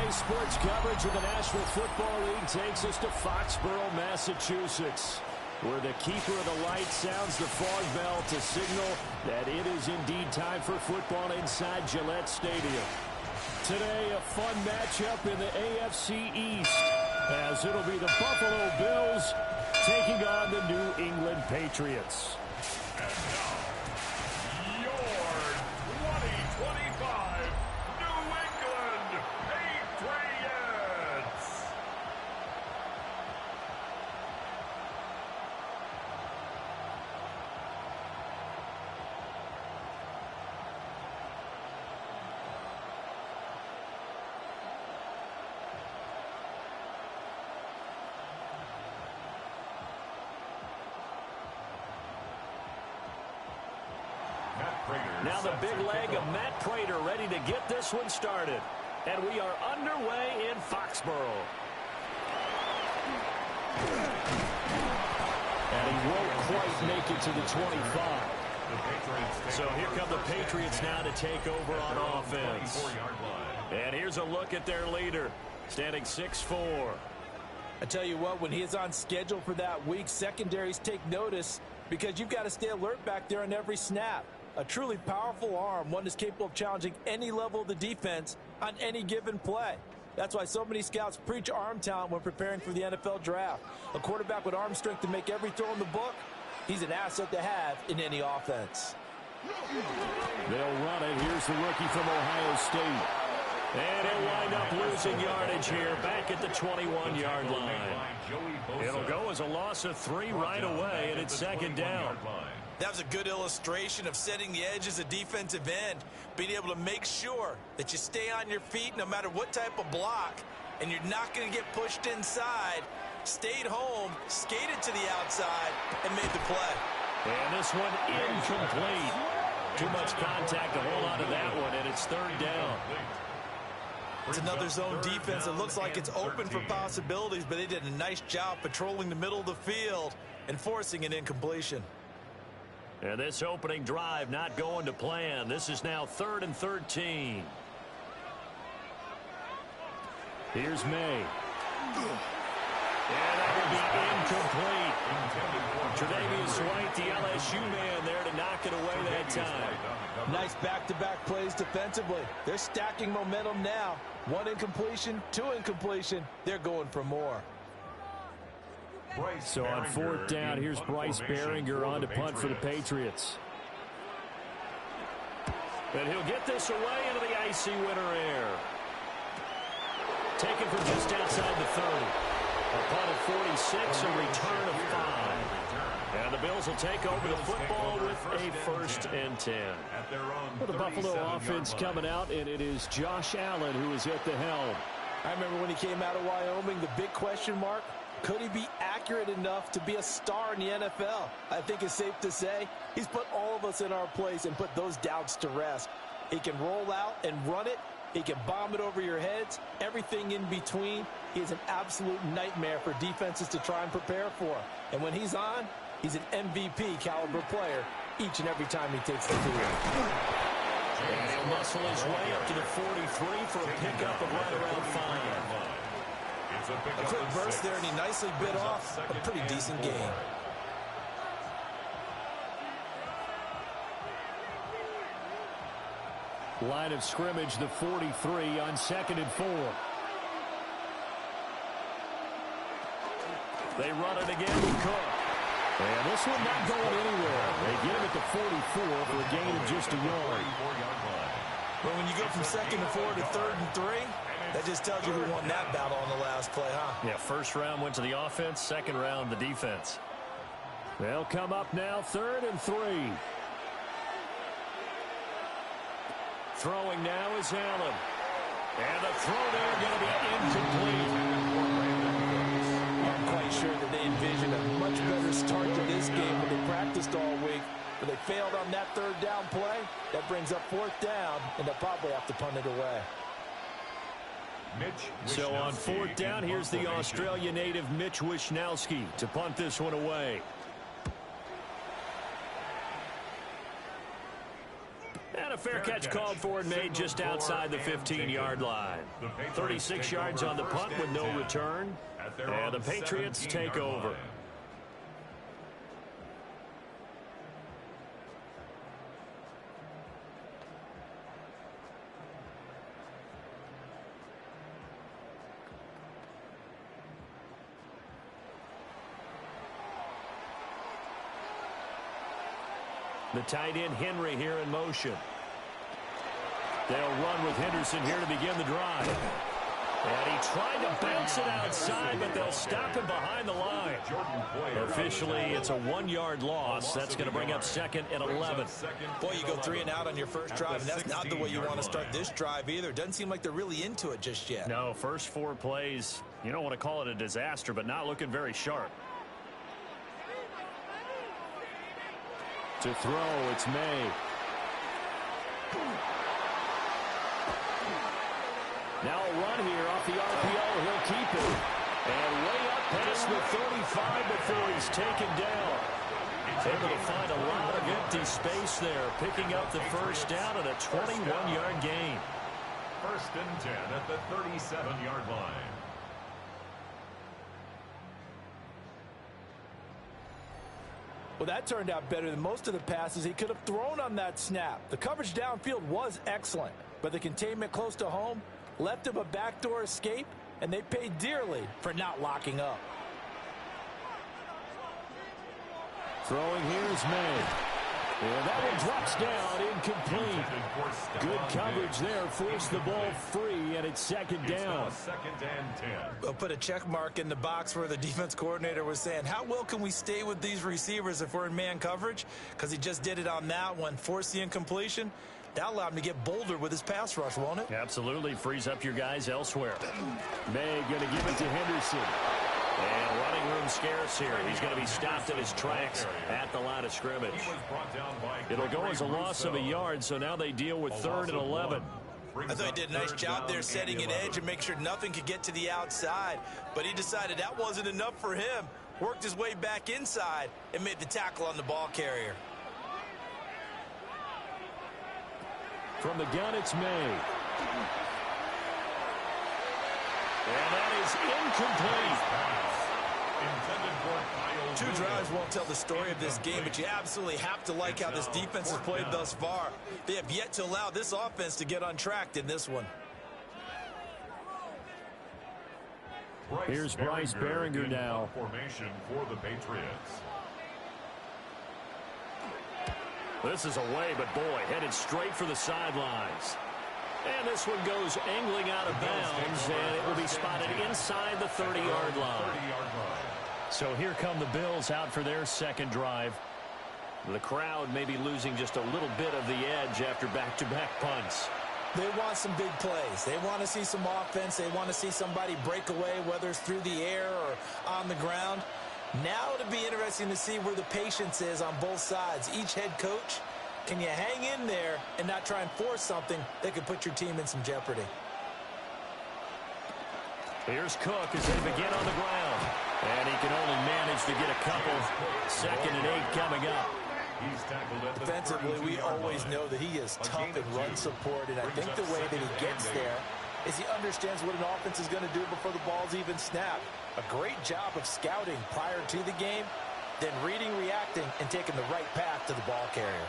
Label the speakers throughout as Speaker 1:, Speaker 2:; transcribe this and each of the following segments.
Speaker 1: Today's sports coverage of the National Football League takes us to Foxborough, Massachusetts, where the keeper of the light sounds the fog bell to signal that it is indeed time for football inside Gillette Stadium. Today, a fun matchup in the AFC East, as it'll be the Buffalo Bills taking on the New England Patriots.
Speaker 2: And now, your 2025 New England Patriots.
Speaker 1: Now the big leg of Matt Prater ready to get this one started. And we are underway in Foxborough. And he won't quite make it to the 25. So here come the Patriots now to take over on offense. And here's a look at their leader, standing 6'4".
Speaker 3: I tell you what, when he is on schedule for that week, secondaries take notice because you've got to stay alert back there on every snap. A truly powerful arm, one that's capable of challenging any level of the defense on any given play. That's why so many scouts preach arm talent when preparing for the NFL draft. A quarterback with arm strength to make every throw in the book, he's an asset to have in any offense.
Speaker 1: They'll run it. Here's the rookie from Ohio State. And he'll wind up losing yardage here back at the 21-yard line. It'll go as a loss of 3 right away, and it's second down.
Speaker 3: That was a good illustration of setting the edge as a defensive end, being able to make sure that you stay on your feet no matter what type of block, and you're not going to get pushed inside. Stayed home, skated to the outside, and made the play.
Speaker 1: And this one incomplete. Too much contact to hold on to that one, and it's third down.
Speaker 3: It's another zone defense. It looks like it's open for possibilities, but they did a nice job patrolling the middle of the field and forcing an incompletion.
Speaker 1: And this opening drive not going to plan. This is now 3rd and 13. Here's May. And that will be incomplete. Tre'Davious White, the LSU man there to knock it away that time.
Speaker 3: Nice back-to-back plays defensively. They're stacking momentum now. 1 incompletion, 2 incompletion. They're going for more.
Speaker 1: So on 4th down, here's Bryce Behringer on to punt for the Patriots. And he'll get this away into the icy winter air. Taken from just outside the 30. A punt of 46, a return of 5. And the Bills will take over the football with a 1st and 10. Well, the Buffalo offense coming out, and it is Josh Allen who is at the helm.
Speaker 3: I remember when he came out of Wyoming, the big question mark, could he be accurate enough to be a star in the NFL? I think it's safe to say he's put all of us in our place and put those doubts to rest. He can roll out and run it. He can bomb it over your heads. Everything in between. He is an absolute nightmare for defenses to try and prepare for. And when he's on, he's an MVP caliber player each and every time he takes the field.
Speaker 1: And he'll muscle his way up to the 43 for a pickup of right around 5.
Speaker 3: A quick burst there, and he nicely bit off a pretty decent gain.
Speaker 1: Line of scrimmage, the 43 on 2nd and 4. They run it again with Cook. And this one not going anywhere. They get him at the 44 for a gain of just a yard.
Speaker 3: Well, when you go from 2nd and 4 to 3rd and 3, that just tells you who won that battle on the last play, huh?
Speaker 1: Yeah, 1st round went to the offense, 2nd round the defense. They'll come up now, 3rd and 3. Throwing now is Allen. And the throw there going to be incomplete.
Speaker 3: I'm quite sure that they envisioned a much better start to this game when they practiced all week. But they failed on that 3rd down play. That brings up 4th down, and they'll probably have to punt it away.
Speaker 1: So on 4th down, here's the Australia native Mitch Wishnowsky to punt this one away. And a fair catch called for and made just outside the 15-yard line. 36 yards on the punt with no return. And the Patriots take over. The tight end Henry here in motion. They'll run with Henderson here to begin the drive. And he tried to bounce it outside, but they'll stop him behind the line. Officially, it's a 1-yard loss. That's going to bring up 2nd and 11.
Speaker 3: Boy, you go 3 and out on your first drive, and that's not the way you want to start this drive either. Doesn't seem like they're really into it just yet.
Speaker 1: No, first 4 plays, you don't want to call it a disaster, but not looking very sharp. To throw, it's May. Now a run here off the RPO. He'll keep it. And way up past the 35 before he's taken down. Able to find a lot of empty space there, picking up the first down at a 21-yard gain.
Speaker 2: 1st and 10 at the 37-yard line.
Speaker 3: Well, that turned out better than most of the passes he could have thrown on that snap. The coverage downfield was excellent, but the containment close to home left him a backdoor escape, and they paid dearly for not locking up.
Speaker 1: Throwing here is May. And that one drops down, incomplete. Good coverage there, forced the ball free, and it's 2nd down.
Speaker 2: 2nd and 10.
Speaker 3: We'll put a check mark in the box where the defense coordinator was saying, how well can we stay with these receivers if we're in man coverage? Because he just did it on that one, forced the incompletion. That allowed him to get bolder with his pass rush, won't it?
Speaker 1: Absolutely, frees up your guys elsewhere. May going to give it to Henderson. And running room scarce here. He's going to be stopped in his tracks at the line of scrimmage. It'll go as a loss of a yard, so now they deal with 3rd and 11.
Speaker 3: I thought he did a nice job there setting an edge and make sure nothing could get to the outside. But he decided that wasn't enough for him. Worked his way back inside and made the tackle on the ball carrier.
Speaker 1: From the gun, it's May. And that is incomplete.
Speaker 3: 2 drives won't tell the story of this game, but you absolutely have to like how this defense has played thus far. They have yet to allow this offense to get untracked in this one.
Speaker 1: Here's Bryce Behringer now.
Speaker 2: Formation for the Patriots.
Speaker 1: This is away, but boy, headed straight for the sidelines. And this one goes angling out of bounds, and it will be spotted inside the 30-yard line. So here come the Bills out for their 2nd drive. The crowd may be losing just a little bit of the edge after back-to-back punts.
Speaker 3: They want some big plays. They want to see some offense. They want to see somebody break away, whether it's through the air or on the ground. Now it'll be interesting to see where the patience is on both sides. Each head coach, can you hang in there and not try and force something that could put your team in some jeopardy?
Speaker 1: Here's Cook as they begin on the ground. And he can only manage to get a couple. 2nd and 8 coming up.
Speaker 3: Defensively, we always know that he is tough in run support, and I think the way that he gets there is he understands what an offense is going to do before the ball's even snapped. A great job of scouting prior to the game, then reading, reacting, and taking the right path to the ball carrier.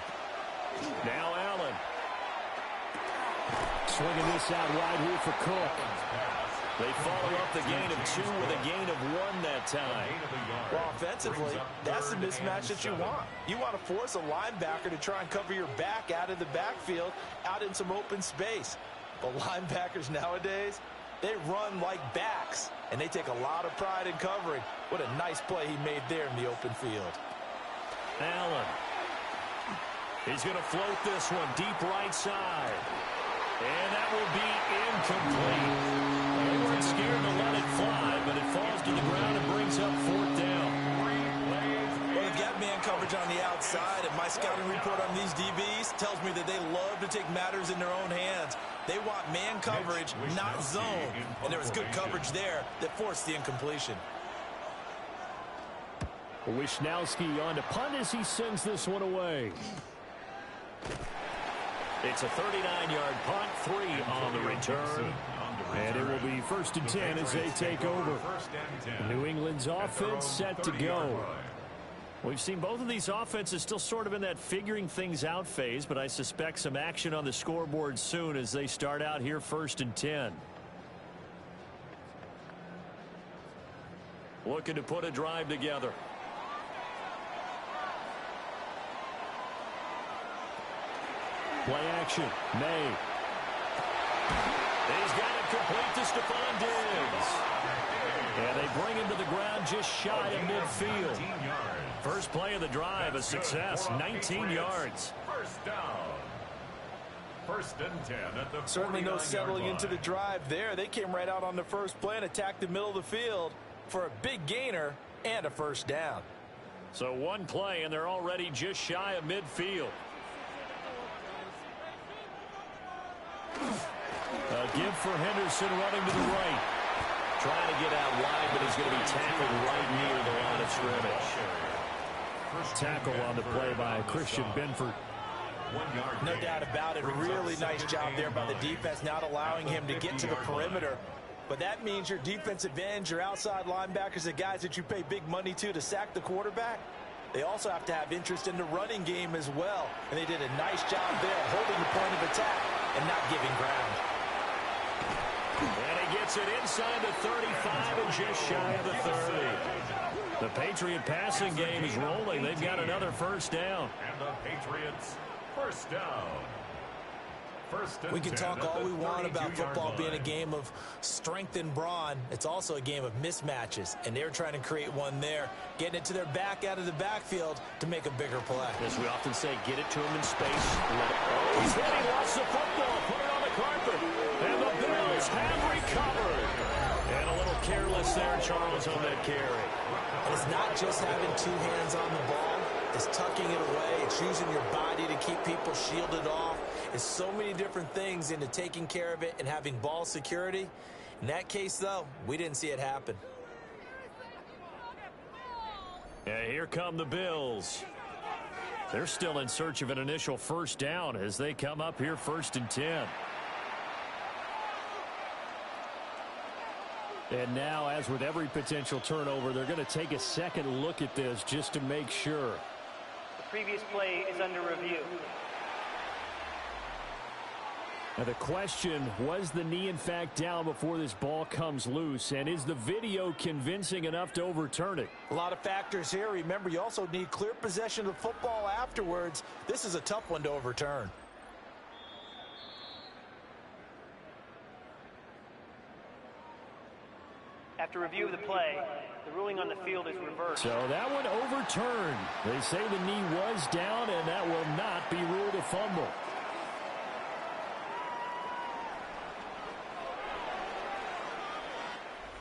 Speaker 1: Now Allen. Swinging this out wide here for Cook. They follow up the gain of 2 with a gain of 1 that time.
Speaker 3: Well, offensively, that's the mismatch that you want. You want to force a linebacker to try and cover your back out of the backfield, out in some open space. But linebackers nowadays, they run like backs, and they take a lot of pride in covering. What a nice play he made there in the open field.
Speaker 1: Allen. He's going to float this one deep right side. And that will be incomplete. They weren't scared to let it fly, but it falls to the ground and brings up 4th down.
Speaker 3: Well, they've got man coverage on the outside, and my scouting report on these DBs tells me that they love to take matters in their own hands. They want man coverage, not zone. And there was good coverage there that forced the incompletion.
Speaker 1: Wishnowski on to punt as he sends this one away. It's a 39-yard punt, 3 on the return. And it will be 1st and 10 as they take over. New England's offense set to go. We've seen both of these offenses still sort of in that figuring things out phase, but I suspect some action on the scoreboard soon as they start out here 1st and 10. Looking to put a drive together. Play action. May. He's got it complete to Stephon Diggs. And they bring him to the ground just shy of midfield. First play of the drive, a success, 19 yards.
Speaker 2: First down. 1st and 10 at the
Speaker 3: Certainly no settling into the drive there. They came right out on the first play and attacked the middle of the field for a big gainer and a first down.
Speaker 1: So one play, and they're already just shy of midfield. A give for Henderson running to the right. Trying to get out wide, but he's going to be tackled right near the line of scrimmage. Tackle on the play by Christian Benford.
Speaker 3: No doubt about it. Really nice job there by the defense, not allowing him to get to the perimeter. But that means your defensive ends, your outside linebackers, the guys that you pay big money to sack the quarterback, they also have to have interest in the running game as well. And they did a nice job there holding the point of attack and not giving ground.
Speaker 1: And he gets it inside the 35 and just shy of the 30. The Patriot passing game is rolling. They've got another first down.
Speaker 2: And the Patriots first down.
Speaker 3: We can talk all we want about football being a game of strength and brawn. It's also a game of mismatches, and they're trying to create one there, getting it to their back out of the backfield to make a bigger play.
Speaker 1: As we often say, get it to him in space. He's hit. He lost the football. Put it on the carpet. And the Bills have recovered. And a little careless there, Charles, on that carry.
Speaker 3: And it's not just having two hands on the ball. It's tucking it away. It's using your body to keep people shielded off. It's so many different things into taking care of it and having ball security. In that case, though, we didn't see it happen.
Speaker 1: Yeah, here come the Bills. They're still in search of an initial first down as they come up here 1st and 10. And now, as with every potential turnover, they're going to take a second look at this just to make sure.
Speaker 4: The previous play is under review.
Speaker 1: Now the question, was the knee in fact down before this ball comes loose? And is the video convincing enough to overturn it?
Speaker 3: A lot of factors here. Remember, you also need clear possession of the football afterwards. This is a tough one to overturn.
Speaker 4: After review of the play, the ruling on the field is reversed.
Speaker 1: So that one overturned. They say the knee was down, and that will not be ruled a fumble.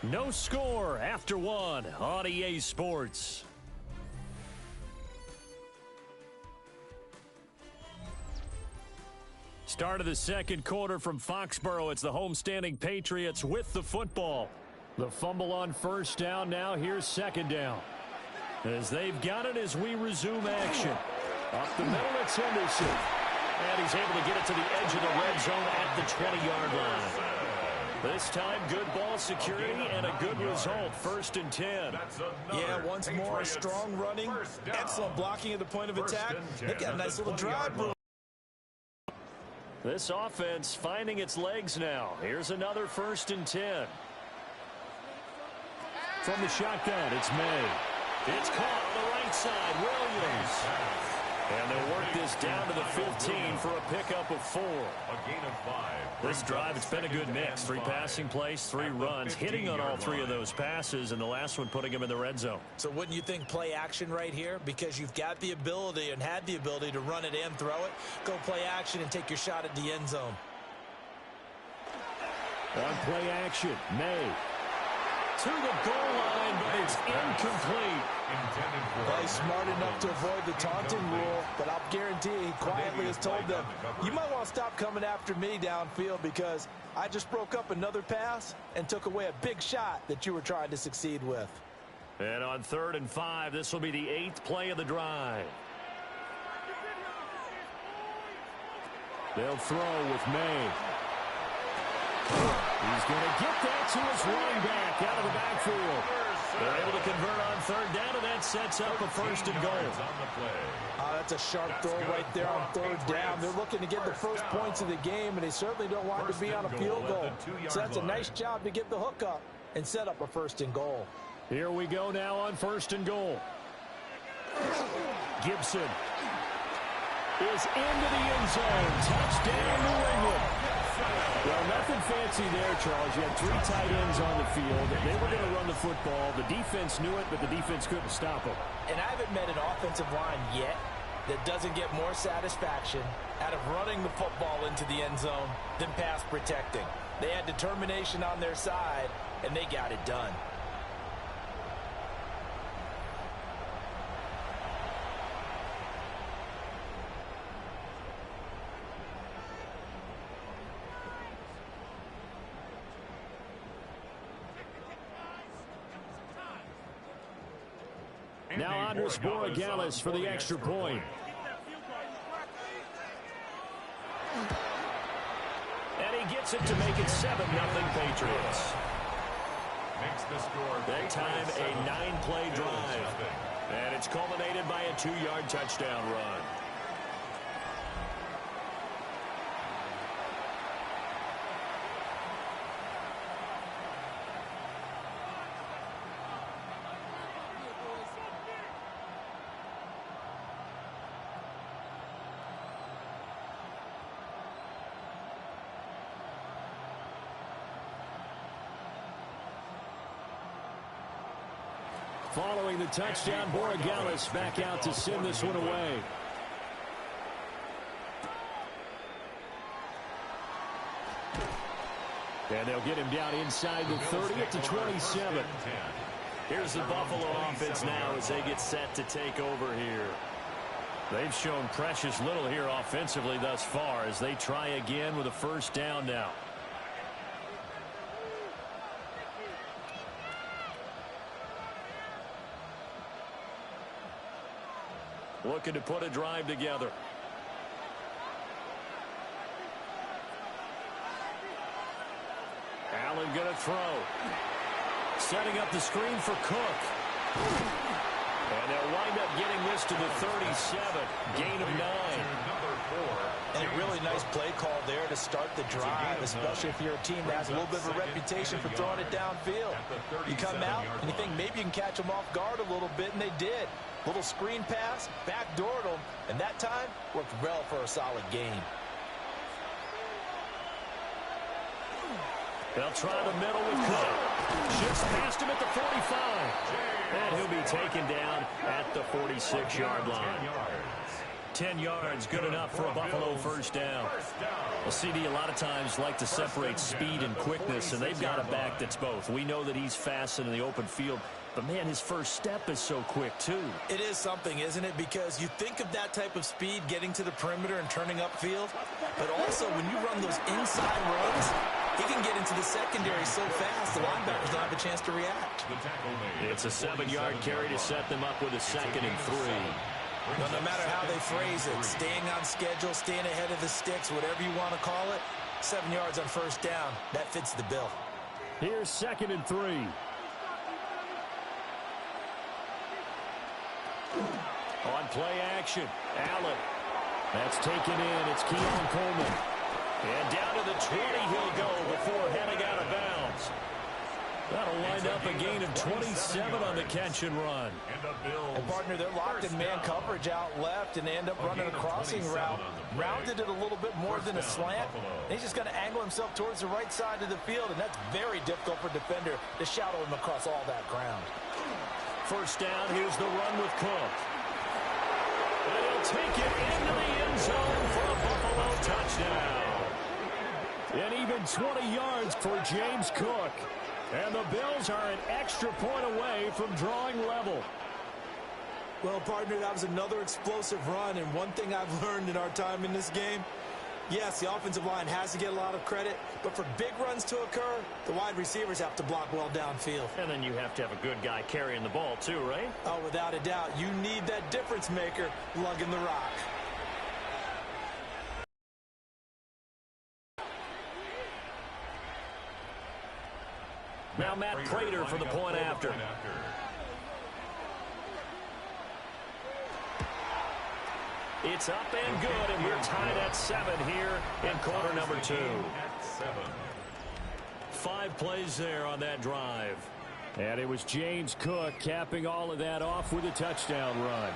Speaker 1: No score after one on EA Sports. Start of the second quarter from Foxborough. It's the homestanding Patriots with the football. The fumble on first down. Now here's second down. As they've got it as we resume action. Up the middle, it's Henderson. And he's able to get it to the edge of the red zone at the 20-yard line. This time, good ball security and a good result. 1st and 10.
Speaker 3: Yeah, once more, strong running, excellent blocking at the point of attack. They got a nice little drive.
Speaker 1: This offense finding its legs now. Here's another 1st and 10. From the shotgun, it's May. It's caught on the right side, Williams. And they'll work this down to the 15 for a pickup of 4.
Speaker 2: A gain of 5.
Speaker 1: This drive, it's been a good mix. 3 passing plays, 3 runs, hitting on all 3 of those passes, and the last one putting him in the red zone.
Speaker 3: So wouldn't you think play action right here? Because you've got the ability and had the ability to run it and throw it. Go play action and take your shot at the end zone.
Speaker 1: On play action, May. To the goal line, but it's incomplete.
Speaker 3: Well, he's smart enough to avoid the taunting rule, but I'll guarantee he quietly has told them, you might want to stop coming after me downfield because I just broke up another pass and took away a big shot that you were trying to succeed with.
Speaker 1: And on 3rd and 5, this will be the 8th play of the drive. They'll throw with May. He's going to get that to his running back out of the backfield. They're able to convert on third down, and that sets up a first and goal.
Speaker 3: That's a sharp throw right there on third down. They're looking to get the first points of the game, and they certainly don't want to be on a field goal. So that's a nice job to get the hook up and set up a first and goal.
Speaker 1: Here we go now on first and goal. Gibson is into the end zone. Touchdown, New England. Well, nothing fancy there, Charles. You had three tight ends on the field. They were going to run the football. The defense knew it, but the defense couldn't stop them.
Speaker 3: And I haven't met an offensive line yet that doesn't get more satisfaction out of running the football into the end zone than pass protecting. They had determination on their side, and they got it done.
Speaker 1: Now Andres Borregales for the extra point. And he gets it to make it 7-0 Patriots. That time a 9-play drive. And it's culminated by a 2-yard touchdown run. Following the touchdown, Borregales back out to send this one away. And they'll get him down inside the 30 at the 27. Here's the Buffalo offense now as they get set to take over here. They've shown precious little here offensively thus far as they try again with a first down now. Looking to put a drive together. Allen going to throw. Setting up the screen for Cook. And they'll wind up getting this to the 37. Gain of 9.
Speaker 3: And a really nice play call there to start the drive, especially if you're a team that has a little bit of a reputation for throwing it downfield. You come out and you think maybe you can catch them off guard a little bit, and they did. Little screen pass, backdoored them, and that time worked well for a solid game.
Speaker 1: They'll try the middle with Cook. Shifts past him at the 45. And he'll be taken down at the 46-yard line. 10 yards, good enough for a Buffalo first down. Well, CD a lot of times like to separate speed and quickness, and they've got a back that's both. We know that he's fast in the open field, but, man, his first step is so quick, too.
Speaker 3: It is something, isn't it? Because you think of that type of speed getting to the perimeter and turning upfield, but also when you run those inside runs, he can get into the secondary so fast the linebackers don't have a chance to react.
Speaker 1: It's a 7-yard carry to set them up with a 2nd and 3.
Speaker 3: Well, no matter how they phrase it, staying on schedule, staying ahead of the sticks, whatever you want to call it, 7 yards on first down, that fits the bill.
Speaker 1: Here's 2nd and 3. On play action, Allen. That's taken in. It's Keon Coleman. And down to the 20 he'll go before heading out of bounds. That'll wind up a gain of 27 on the catch and run.
Speaker 3: And, partner, they're locked in man coverage out left, and they end up running a crossing route. Rounded it a little bit more than a slant. He's just going to angle himself towards the right side of the field, and that's very difficult for a defender to shadow him across all that ground.
Speaker 1: First down, here's the run with Cook. And he'll take it into the end zone for a Buffalo touchdown. And even 20 yards for James Cook. And the Bills are an extra point away from drawing level.
Speaker 3: Well, partner, that was another explosive run, and one thing I've learned in our time in this game, yes, the offensive line has to get a lot of credit, but for big runs to occur, the wide receivers have to block well downfield.
Speaker 1: And then you have to have a good guy carrying the ball too, right?
Speaker 3: Oh, without a doubt. You need that difference maker lugging the rock.
Speaker 1: Now Matt Prater for the point after. It's up and good, and we're tied at 7 here in quarter number 2. 5 plays there on that drive. And it was James Cook capping all of that off with a touchdown run.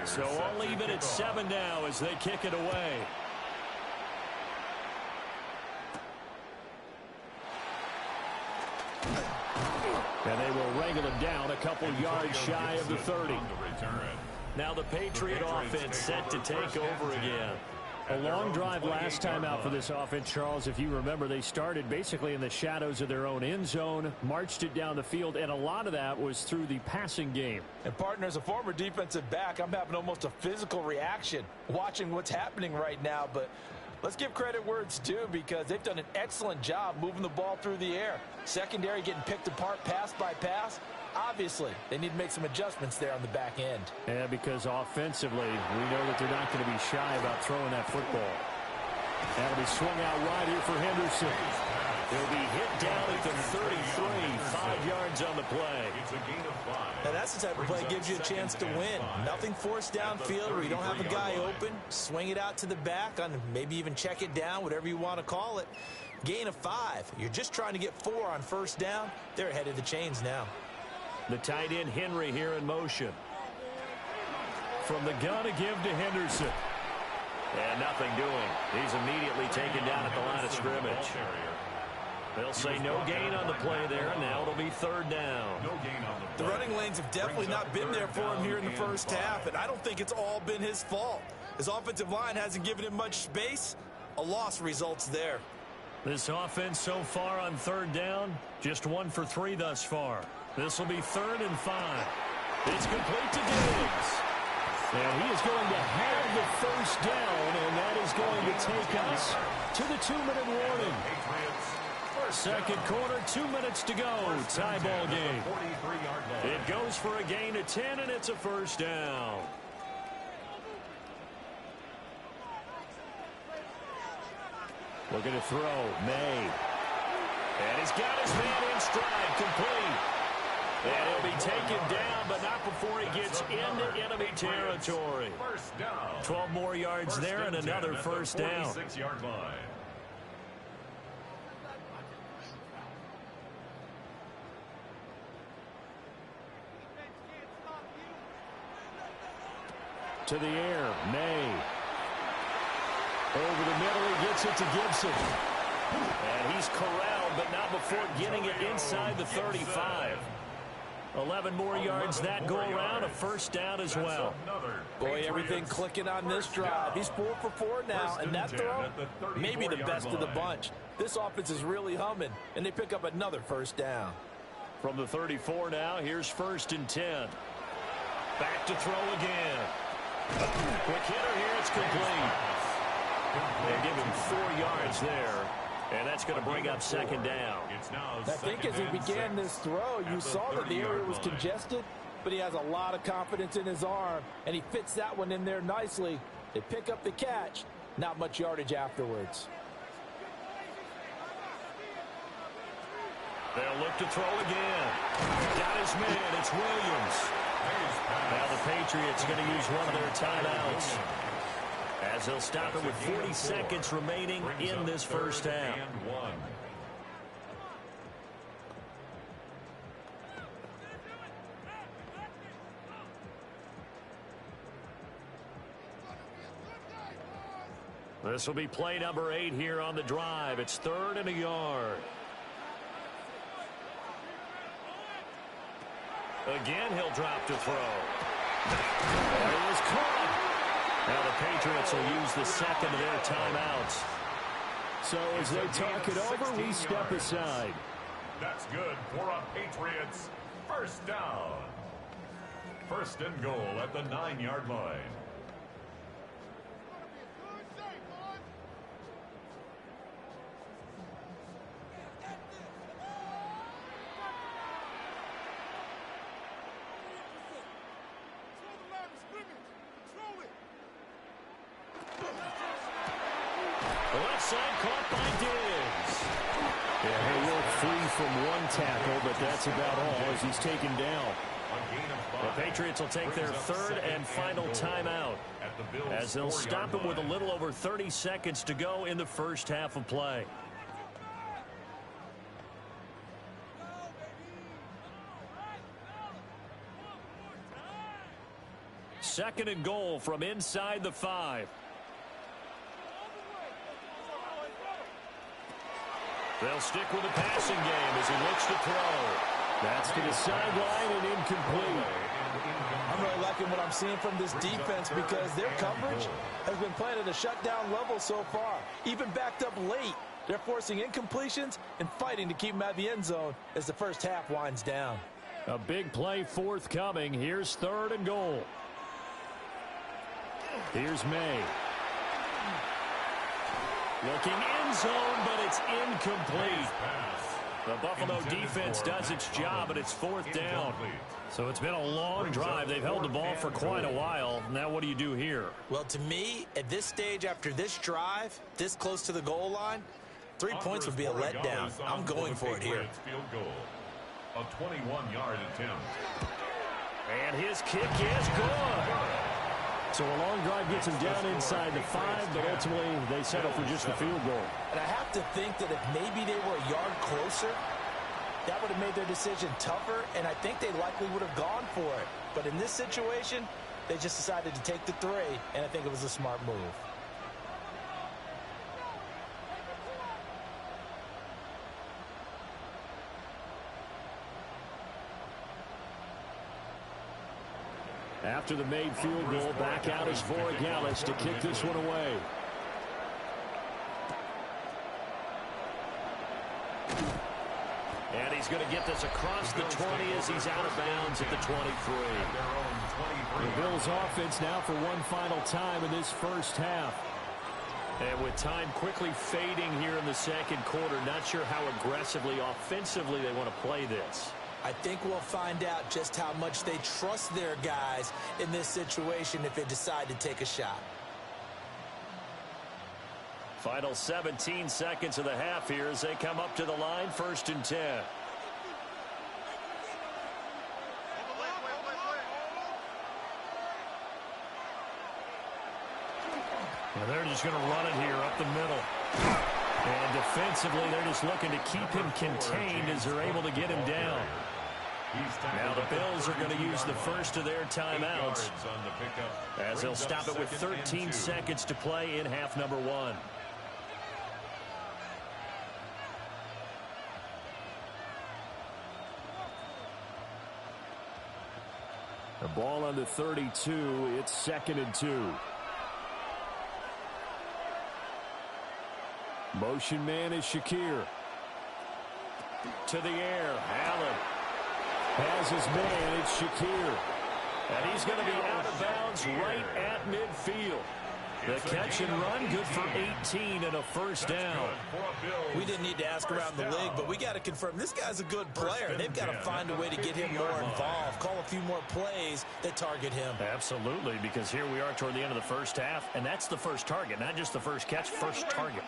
Speaker 1: So all even at 7 now as they kick it away. And they will wrangle him down a couple yards shy of the 30. Now the Patriot offense set to take over again. A long drive last time out for this offense, Charles. If you remember, they started basically in the shadows of their own end zone, marched it down the field, and a lot of that was through the passing game.
Speaker 3: And, partner, as a former defensive back, I'm having almost a physical reaction watching what's happening right now. But let's give credit where it's due because they've done an excellent job moving the ball through the air. Secondary getting picked apart pass by pass. Obviously, they need to make some adjustments there on the back end.
Speaker 1: Yeah, because offensively, we know that they're not going to be shy about throwing that football. That'll be swung out wide here for Henderson. He'll be hit down at the 33, 5 yards on the play.
Speaker 3: Now that's the type of play that gives you a chance to win. Nothing forced downfield where you don't have a guy open. Swing it out to the back on maybe even check it down, whatever you want to call it. Gain of 5. You're just trying to get 4 on first down. They're ahead of the chains now.
Speaker 1: The tight end Henry here in motion. From the gun to give to Henderson. And nothing doing. He's immediately taken down at the line of scrimmage. They'll say no gain on the play there, and now it'll be 3rd down.
Speaker 3: The running lanes have definitely not been there for him here in the first half, and I don't think it's all been his fault. His offensive line hasn't given him much space. A loss results there.
Speaker 1: This offense so far on 3rd down, just 1 for 3 thus far. This will be 3rd and 5. It's complete to Diggs. And he is going to have the first down, and that is going to take us to the 2-minute warning. 2nd quarter, 2 minutes to go. Tie ball game. It goes for a gain of 10, and it's a first down. Looking to throw. May. And he's got his man in stride. Complete. And he'll be taken down, but not before he gets into enemy territory. 12 more yards there and another first down.
Speaker 2: 46-yard line.
Speaker 1: To the air, May. Over the middle, he gets it to Gibson. And he's corralled, but not before getting it inside the 35. 11 more yards that go around, a first down as well.
Speaker 3: Boy, everything clicking on this drive. He's 4 for 4 now, and that throw, maybe the best of the bunch. This offense is really humming, and they pick up another first down.
Speaker 1: From the 34 now, here's 1st and 10. Back to throw again. Quick hitter here, it's complete. They give him 4 yards there. And that's going to bring up 2nd down.
Speaker 3: I think as he began this throw, you saw that the area was congested, but he has a lot of confidence in his arm, and he fits that one in there nicely. They pick up the catch, not much yardage afterwards.
Speaker 1: They'll look to throw again. Got his man, it's Williams. Now the Patriots going to use one of their timeouts, as they'll stop it with 40 seconds remaining in this first half. This will be play number 8 here on the drive. It's 3rd and a yard. Again, he'll drop to throw. There he is caught. Now the Patriots will use the second of their timeouts. So as they talk it over, we step aside.
Speaker 2: That's good for a Patriots first down. 1st and goal at the 9-yard line.
Speaker 1: side, caught by Diggs. Yeah, he'll work free from one tackle, but that's about all as he's taken down. The Patriots will take their third and final timeout as they'll stop it with a little over 30 seconds to go in the first half of play. Second and goal from inside the 5. They'll stick with the passing game as he looks to throw. That's to the sideline and incomplete.
Speaker 3: I'm really liking what I'm seeing from this defense because their coverage has been playing at a shutdown level so far. Even backed up late, they're forcing incompletions and fighting to keep them out of the end zone as the first half winds down.
Speaker 1: A big play forthcoming. Here's third and goal. Here's May. Looking end zone, but it's incomplete. The Buffalo defense does its job, and it's fourth down. So it's been a long drive. They've held the ball for quite a while. Now what do you do here?
Speaker 3: Well, to me, at this stage, after this drive, this close to the goal line, 3 points would be a letdown. I'm going for it here.
Speaker 2: A 21-yard attempt.
Speaker 1: And his kick is good. So a long drive gets him down inside the 5, but ultimately they settle for just the field goal.
Speaker 3: And I have to think that if maybe they were a yard closer, that would have made their decision tougher, and I think they likely would have gone for it. But in this situation, they just decided to take the 3, and I think it was a smart move.
Speaker 1: After the made field goal, back out is Voragalis to kick this one away. And he's going to get this across the 20 as he's out of bounds at the 23. The Bills offense now for one final time in this first half. And with time quickly fading here in the second quarter, not sure how aggressively, offensively they want to play this.
Speaker 3: I think we'll find out just how much they trust their guys in this situation if they decide to take a shot.
Speaker 1: Final 17 seconds of the half here as they come up to the line, 1st and 10. And they're just going to run it here up the middle. And defensively, they're just looking to keep him contained as they're able to get him down. Now the Bills are going to use the first of their timeouts as they'll stop it with 13 seconds to play in half number 1. The ball on the 32. It's 2nd and 2. Motion man is Shakir. To the air. Allen has his man. It's Shakir. And he's going to be out of bounds right at midfield. The catch and run good for 18 and a first down.
Speaker 3: We didn't need to ask around the league, but we got to confirm this guy's a good player. They've got to find a way to get him more involved, call a few more plays that target him.
Speaker 1: Absolutely, because here we are toward the end of the first half, and that's the first target, not just the first catch, first target.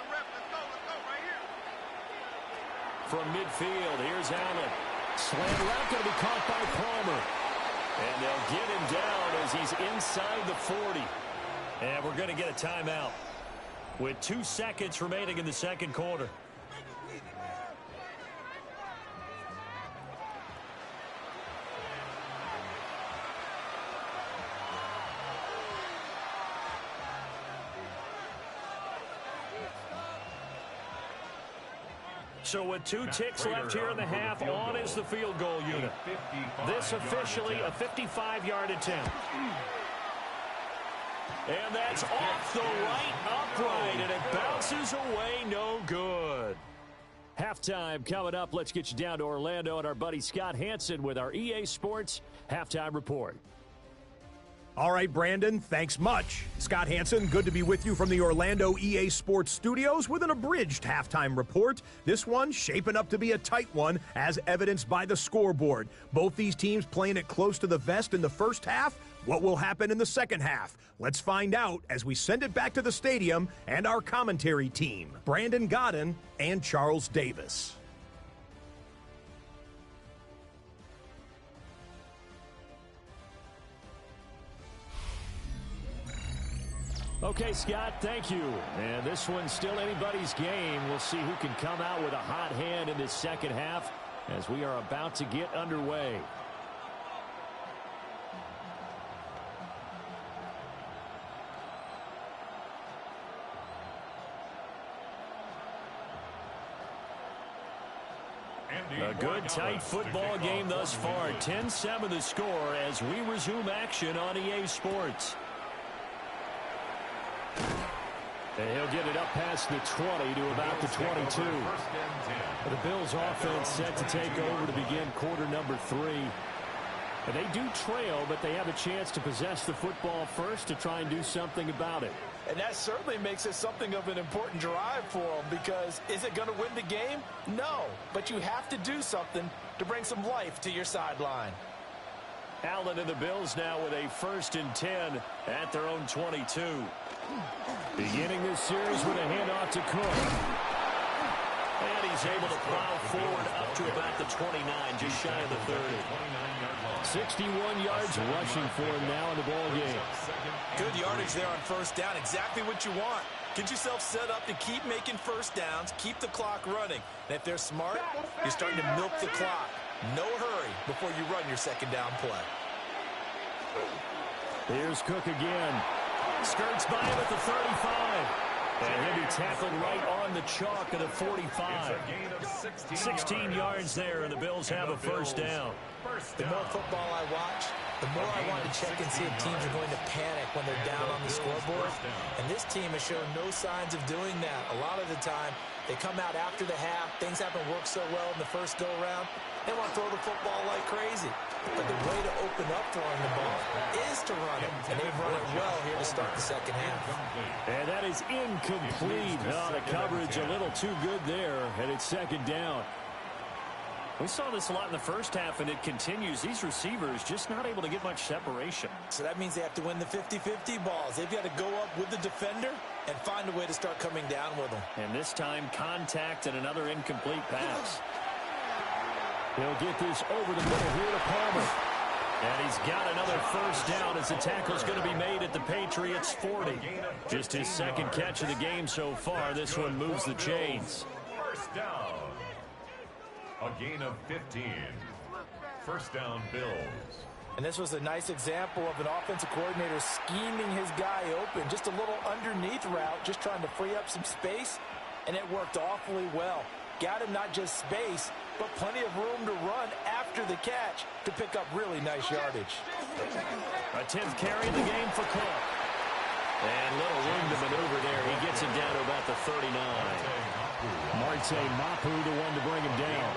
Speaker 1: From midfield, here's Allen. Slant route going to be caught by Palmer. And they'll get him down as he's inside the 40. And we're going to get a timeout with 2 seconds remaining in the second quarter. So with 2 ticks left here in the half, on is the field goal unit. This officially a 55-yard attempt. And that's off the right upright, and it bounces away, no good. Halftime coming up. Let's get you down to Orlando and our buddy Scott Hansen with our EA Sports Halftime Report.
Speaker 5: All right, Brandon, thanks much. Scott Hansen, good to be with you from the Orlando EA Sports Studios with an abridged halftime report. This one shaping up to be a tight one, as evidenced by the scoreboard. Both these teams playing it close to the vest in the first half, What will happen in the second half? Let's find out as we send it back to the stadium and our commentary team, Brandon Godden and Charles Davis.
Speaker 1: Okay, Scott, thank you. And this one's still anybody's game. We'll see who can come out with a hot hand in this second half as we are about to get underway. A good, tight football game thus far. 10-7 the score as we resume action on EA Sports. And he'll get it up past the 20 to about the 22. The Bills offense set to take over to begin quarter number 3. And they do trail, but they have a chance to possess the football first to try and do something about it.
Speaker 3: And that certainly makes it something of an important drive for them, because is it going to win the game? No, but you have to do something to bring some life to your sideline.
Speaker 1: Allen and the Bills now with a 1st and 10 at their own 22. Beginning this series with a handoff to Cook. And he's able to plow forward up to about the 29, just shy of the 30. 61 yards rushing for him now in the ball game.
Speaker 3: Good yardage there on first down. Exactly what you want. Get yourself set up to keep making first downs, keep the clock running. And if they're smart, you're starting to milk the clock. No hurry before you run your second down play.
Speaker 1: Here's Cook again. Skirts by him at the 35. And he'll be tackled right on the chalk at the 45. 16 yards there, and the Bills have a first down.
Speaker 3: The more football I watch, the more I want to check and see if teams are going to panic when they're down on the scoreboard. And this team has shown no signs of doing that. A lot of the time, they come out after the half. Things haven't worked so well in the first go-around. They want to throw the football like crazy. But the way to open up throwing the ball is to run it. And they've run it well here to start the second half.
Speaker 1: And that is incomplete. Oh, the coverage a little too good there. And it's second down. We saw this a lot in the first half, and it continues. These receivers just not able to get much separation.
Speaker 3: So that means they have to win the 50-50 balls. They've got to go up with the defender and find a way to start coming down with them.
Speaker 1: And this time, contact and another incomplete pass. He'll get this over the middle here to Palmer. And he's got another first down as the tackle's going to be made at the Patriots 40. Just his second catch of the game so far. This one moves the chains.
Speaker 2: First down. A gain of 15. First down, Bills.
Speaker 3: And this was a nice example of an offensive coordinator scheming his guy open. Just a little underneath route, just trying to free up some space. And it worked awfully well. Got him not just space, but plenty of room to run after the catch to pick up really nice yardage.
Speaker 1: A 10th carry in the game for Cook. And little room to maneuver there. He gets it down to about the 39. Marte Mapu, the one to bring him down.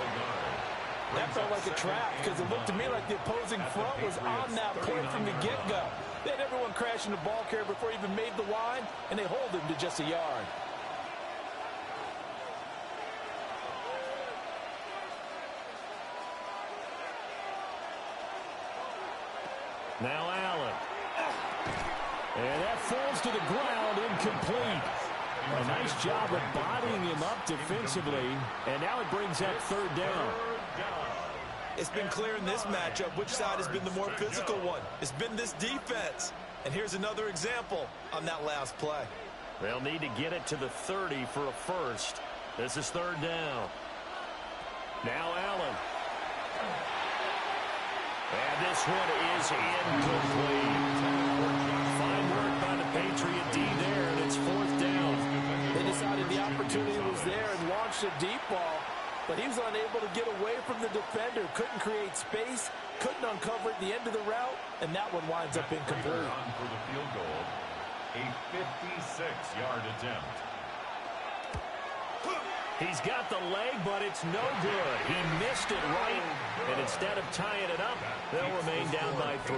Speaker 3: That felt like a trap because it looked to me like the opposing front was on that point from the get-go. They had everyone crashing the ball carrier before he even made the line, and they hold him to just a yard.
Speaker 1: Now Allen. And that falls to the ground, incomplete. A nice job of bodying him up defensively, and now it brings up third down.
Speaker 3: It's been clear in this matchup which side has been the more physical one. It's been this defense. And here's another example on that last play.
Speaker 1: They'll need to get it to the 30 for a first. This is third down. Now Allen. And this one is incomplete. Fine work by the Patriot D there, and it's fourth down.
Speaker 3: They decided the opportunity was there and launched a deep ball, but he was unable to get away from the defender. Couldn't create space, couldn't uncover at the end of the route, and that one winds up incomplete.
Speaker 2: For the field goal, a 56-yard attempt.
Speaker 1: He's got the leg, but it's no good. He missed it right, and instead of tying it up, they'll remain down by 3.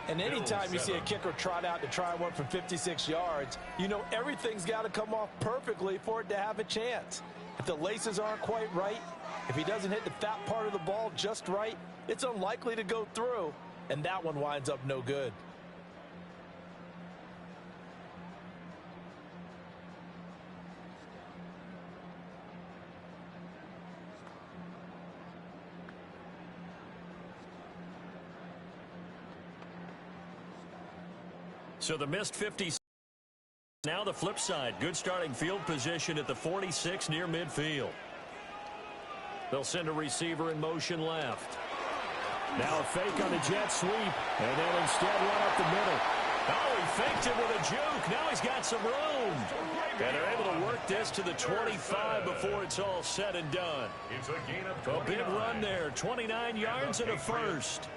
Speaker 3: And anytime you see a kicker trot out to try one from 56 yards, you know everything's got to come off perfectly for it to have a chance. If the laces aren't quite right, if he doesn't hit the fat part of the ball just right, it's unlikely to go through. and that one winds up no good.
Speaker 1: So the missed 50. Now the flip side. Good starting field position at the 46 near midfield. They'll send a receiver in motion left. Now a fake on the jet sweep. And then instead run up the middle. Oh, he faked it with a juke. Now he's got some room. And they're able to work this to the 25 before it's all said and done.
Speaker 2: It's a gain of
Speaker 1: A big run there. 29 yards and a first.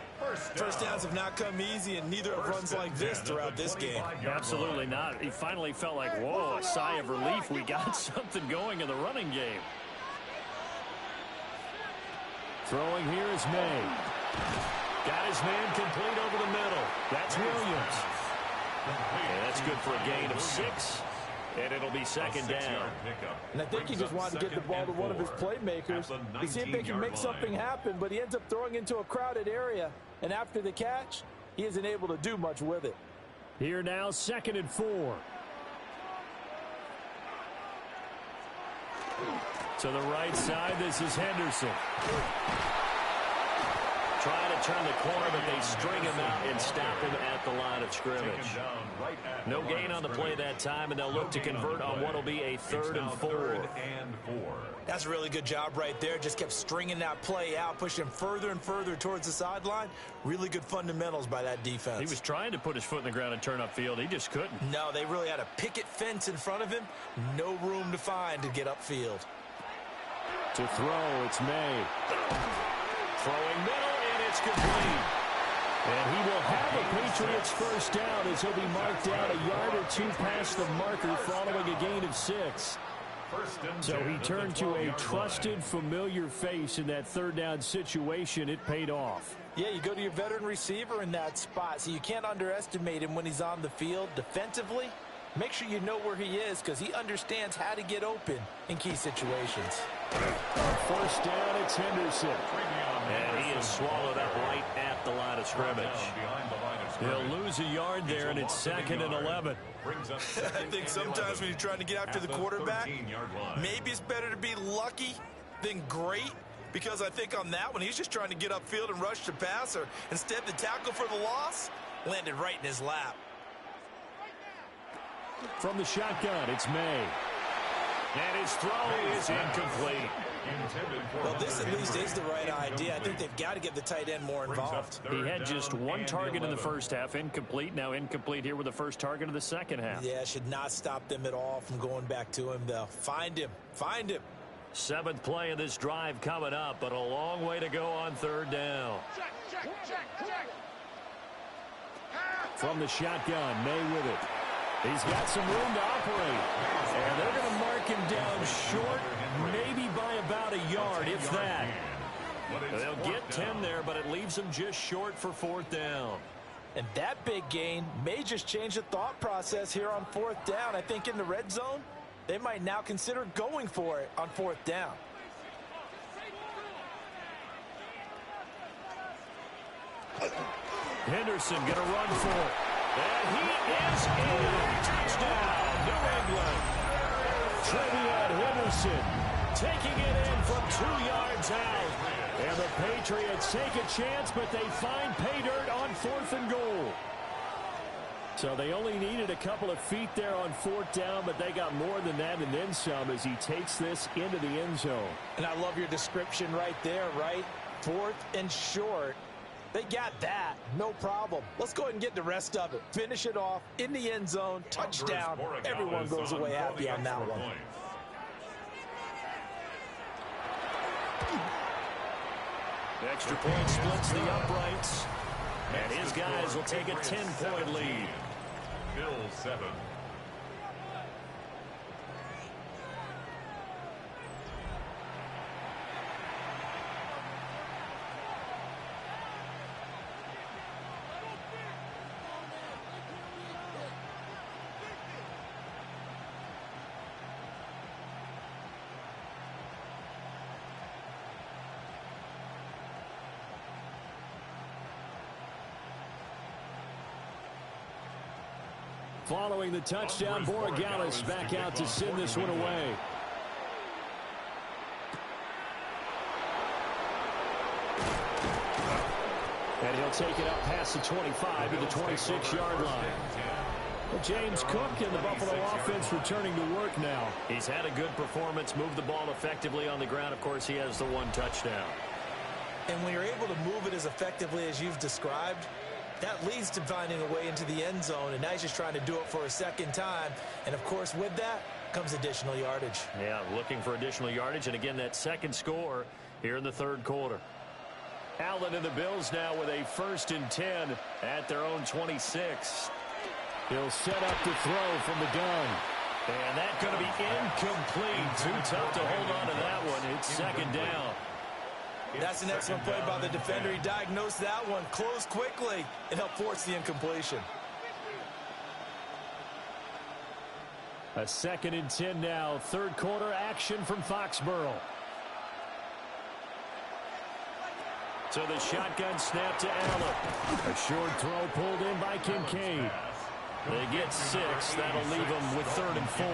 Speaker 3: First downs have not come easy, and neither have runs like this throughout this game.
Speaker 1: Absolutely not. He finally felt like, whoa, a sigh of relief. We got something going in the running game. Throwing here is May. Got his man complete over the middle. That's Williams. And that's good for a gain of 6. And it'll be second down.
Speaker 3: And I think he just wanted to get the ball to one of his playmakers to see if they can make something happen, but he ends up throwing into a crowded area. And after the catch, he isn't able to do much with it.
Speaker 1: Here now, 2nd and 4. To the right side, this is Henderson. Trying to turn the corner, but they string him out and stop him at the line of scrimmage. No gain on the play that time, and they'll look to convert on what will be a 3rd and 4.
Speaker 3: That's a really good job right there. Just kept stringing that play out, pushing further and further towards the sideline. Really good fundamentals by that defense.
Speaker 1: He was trying to put his foot in the ground and turn upfield. He just couldn't.
Speaker 3: No, they really had a picket fence in front of him. No room to find to get upfield.
Speaker 1: To throw, it's May. Throwing middle, and it's complete. And he will have a Patriots first down as he'll be marked down a yard or 2 past the marker following a gain of 6. So he turned to a trusted, familiar face in that 3rd down situation. It paid off.
Speaker 3: Yeah, you go to your veteran receiver in that spot, so you can't underestimate him when he's on the field. Defensively, make sure you know where he is because he understands how to get open in key situations.
Speaker 1: First down, it's Henderson. And he is swallowed up right at the line of scrimmage. He'll lose a yard there, and it's 2nd and 11.
Speaker 3: I think sometimes when you're trying to get after the quarterback, maybe it's better to be lucky than great, because I think on that one, he's just trying to get upfield and rush the passer. Instead, the tackle for the loss landed right in his lap.
Speaker 1: From the shotgun, it's May. And his throw is incomplete.
Speaker 3: Well, this at least is the right idea. I think they've got to get the tight end more involved.
Speaker 1: He had just 1 target in the first half, incomplete. Now incomplete here with the first target of the second half.
Speaker 3: Yeah, should not stop them at all from going back to him, though. Find him. Find him.
Speaker 1: 7th play of this drive coming up, but a long way to go on 3rd down. From the shotgun, May with it. He's got some room to operate. And they're going to mark him down short, maybe by about a yard, if that. They'll get 10 there, but it leaves them just short for 4th down.
Speaker 3: And that big gain may just change the thought process here on 4th down. I think in the red zone, they might now consider going for it on 4th down.
Speaker 1: Henderson going to run for it. And he is in. Touchdown, New England. Trevion Henderson taking it in from 2 yards out. And the Patriots take a chance, but they find pay dirt on 4th and goal. So they only needed a couple of feet there on 4th down, but they got more than that and then some as he takes this into the end zone.
Speaker 3: And I love your description right there, right? 4th and short. They got that. No problem. Let's go ahead and get the rest of it. Finish it off in the end zone. Touchdown. Everyone goes away happy on that one.
Speaker 1: The extra point splits the uprights. And his guys will take a 10-point lead.
Speaker 2: Bills 7.
Speaker 1: Following the touchdown, Borregales back out to send this one away. And he'll take it up past the 25 to the 26-yard line. Well, James Cook and the Buffalo offense returning to work now. He's had a good performance, moved the ball effectively on the ground. Of course, he has the one touchdown.
Speaker 3: And when you're able to move it as effectively as you've described, that leads to finding a way into the end zone, and now he's just trying to do it for a second time. And, of course, with that comes additional yardage.
Speaker 1: Yeah, looking for additional yardage. And, again, that second score here in the third quarter. Allen and the Bills now with a 1st and 10 at their own 26. He'll set up to throw from the gun. And that's going to be incomplete. Too tough to hold on to that one. It's second down.
Speaker 3: That's an excellent play by the defender. He diagnosed that one, closed quickly, and helped force the incompletion.
Speaker 1: A 2nd and 10 now. Third quarter action from Foxborough. So the shotgun snap to Allen. A short throw pulled in by Kincaid. They get 6. That'll leave them with 3rd and 4.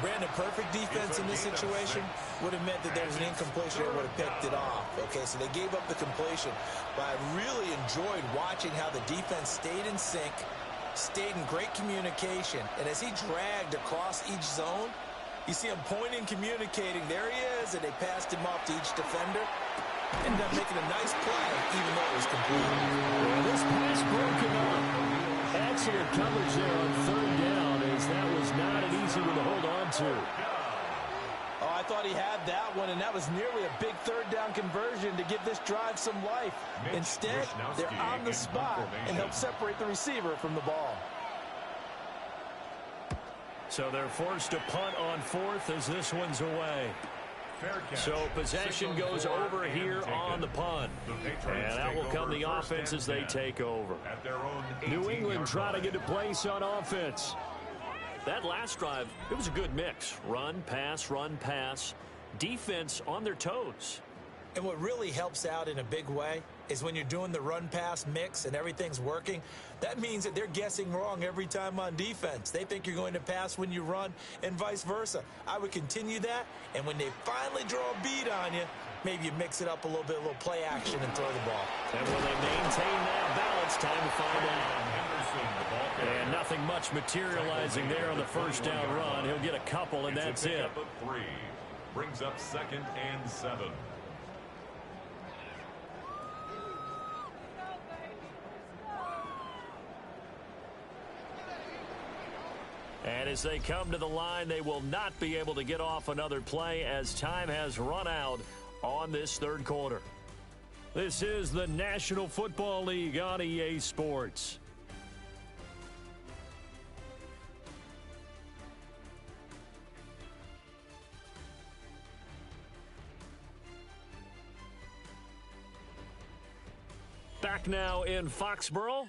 Speaker 3: Brandon, perfect defense in this situation would have meant that there was an incompletion that would have picked it off. Okay, so they gave up the completion. But I really enjoyed watching how the defense stayed in sync, stayed in great communication. And as he dragged across each zone, you see him pointing, communicating. There he is, and they passed him off to each defender. Ended up making a nice play, even though it was complete.
Speaker 1: This pass broken up. Excellent coverage there on 3rd down, as that was not an easy one to hold on to.
Speaker 3: Oh, I thought he had that one, and that was nearly a big 3rd down conversion to give this drive some life. Instead, they're on the spot and help separate the receiver from the ball.
Speaker 1: So they're forced to punt on 4th as this one's away. So possession goes over here on the punt. And that will come the offense as they take over. New England trying to get a place on offense. That last drive, it was a good mix. Run, pass. Defense on their toes.
Speaker 3: And what really helps out in a big way is when you're doing the run-pass mix and everything's working, that means that they're guessing wrong every time on defense. They think you're going to pass when you run and vice versa. I would continue that, and when they finally draw a beat on you, maybe you mix it up a little bit, a little play action and throw the ball.
Speaker 1: And will they maintain that balance? Time to find out. And nothing much materializing there on the 1st down run. He'll get a couple, and that's it.
Speaker 2: Brings up 2nd and 7.
Speaker 1: And as they come to the line, they will not be able to get off another play as time has run out on this third quarter. This is the National Football League on EA Sports. Back now in Foxborough.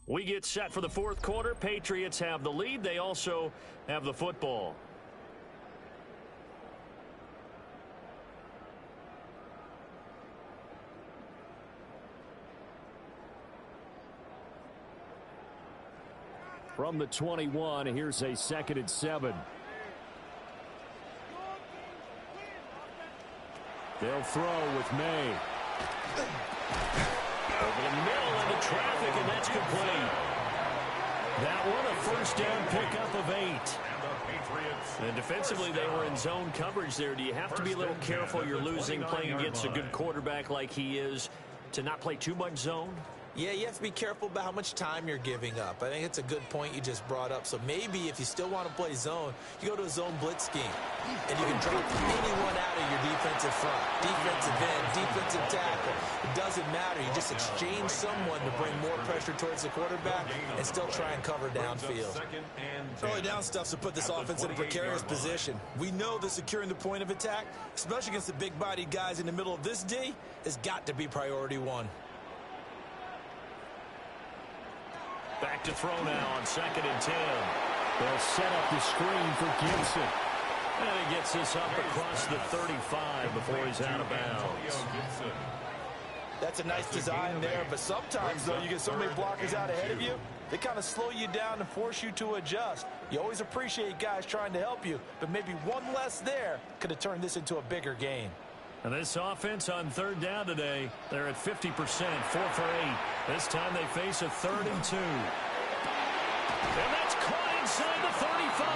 Speaker 1: We get set for the 4th quarter. Patriots have the lead. They also have the football. From the 21, here's a 2nd and 7. They'll throw with May. Over the middle into traffic, and that's complete. That one, a 1st down pickup of 8. And defensively, they were in zone coverage there. Do you have to be a little careful? You're losing, playing against a good quarterback like he is, to not play too much zone?
Speaker 3: Yeah, you have to be careful about how much time you're giving up. I think it's a good point you just brought up. So maybe if you still want to play zone, you go to a zone blitz scheme. And you can drop anyone out of your defensive front. Defensive end, defensive tackle. It doesn't matter. You just exchange someone to bring more pressure towards the quarterback and still try and cover downfield. Early down stuff to put this offense in a precarious position. We know that securing the point of attack, especially against the big-bodied guys in the middle of this D, has got to be priority 1.
Speaker 1: Back to throw now on 2nd and 10. They'll set up the screen for Gibson. And he gets this up across the 35 before he's out of bounds.
Speaker 3: That's a nice design there, but sometimes, though, you get so many blockers out ahead of you, they kind of slow you down and force you to adjust. You always appreciate guys trying to help you, but maybe one less there could have turned this into a bigger game.
Speaker 1: And this offense on third down today, they're at 50%, 4 for 8. This time they face a 3rd and 2. And that's caught inside the 35.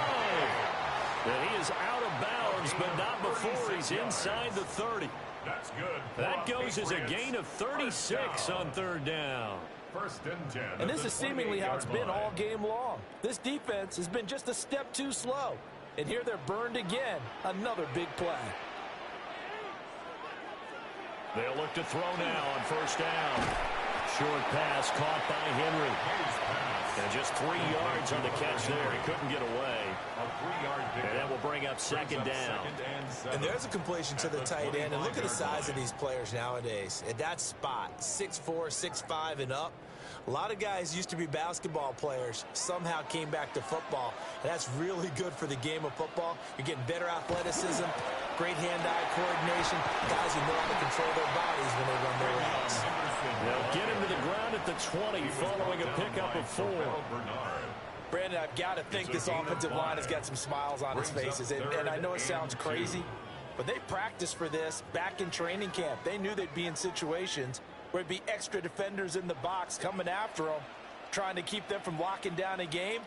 Speaker 1: And he is out of bounds, but not before he's inside the 30.
Speaker 2: That's good.
Speaker 1: That goes as a gain of 36 on third down.
Speaker 2: 1st and 10.
Speaker 3: And this is seemingly how it's been all game long. This defense has been just a step too slow. And here they're burned again. Another big play.
Speaker 1: They'll look to throw now on 1st down. Short pass caught by Henry. And just 3 yards on the catch there. He couldn't get away. And that will bring up 2nd down.
Speaker 3: And there's a completion to the tight end. And look at the size of these players nowadays. At that spot, 6'4", 6'5", and up. A lot of guys used to be basketball players, somehow came back to football. And that's really good for the game of football. You're getting better athleticism, great hand-eye coordination, guys who know how to control their bodies when they run their routes.
Speaker 1: They'll get him to the ground at the 20 following a pickup of 4.
Speaker 3: Brandon, I've got to think this offensive line has got some smiles on his faces. And I know it sounds crazy, but they practiced for this back in training camp. They knew they'd be in situations where it'd be extra defenders in the box coming after them, trying to keep them from locking down a game.